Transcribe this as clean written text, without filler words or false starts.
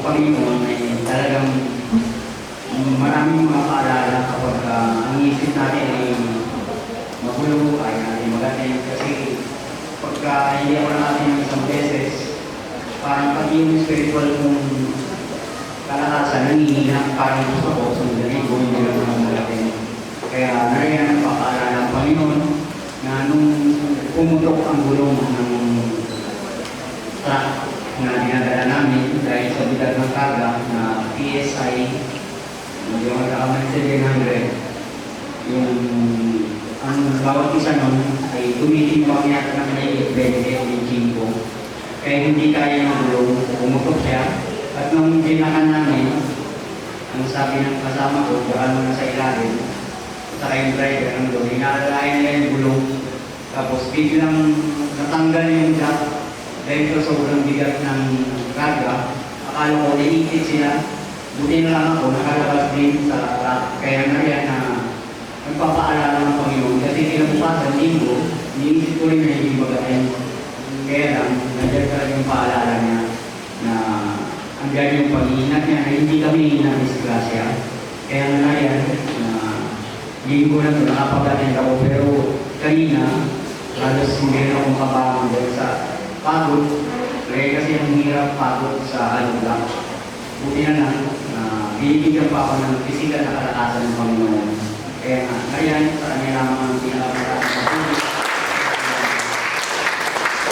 Panginoon ay talagang maraming mga paalala kapag ang isip natin ay magulo, ay natin magaling. Kasi pagka hindi ako natin ng isang beses, parang pati yung spiritual kong kalakasan, nanihina, parang gusto ko, sundali, gawin nila ng malaking. Kaya nariyan ang papaalala ng Panginoon na nung pumutok ang gulong ng truck na dinadala namin dahil sa bilag ng karga na PSI, hindi ako nakakamali sa 900, yung ang bawat isa nun ay tumitimbang yata ng may 20 o 25. Kaya hindi kaya ng gulong, pumutok siya. At nung ginakan namin, ang sabi ng kasama ko, baka mo na sa ilalim, saka yung driver ng doon, inaalalayan nila yung gulong. Tapos biglang natanggal yung jack dahil sa sobrang bigat ng karga. Akala ko, naiikit sila. Buti na lang ako, nakalabas din sa truck. Kaya na yan na nagpapaalala ng Panginoon. Kasi kinabukasan, linggo, iniisip ko rin na hindi magaling. Kaya lang, nandiyan talaga yung paalala niya na hanggang yung pag-iingat niya na hindi kami na-disgrasya. Kaya nga yan, linggo na ito, nakapag-attend ako. Pero kanina, halos hindi na akong kabangan dahil sa pagod. Kaya kasi ang hirap pagod sa lang. Buti na lang, binibigyan pa ako ng pisikal na kalakasan ng Panginoon. Kaya nga, kaya sa kanya lamang ang pinakamarami.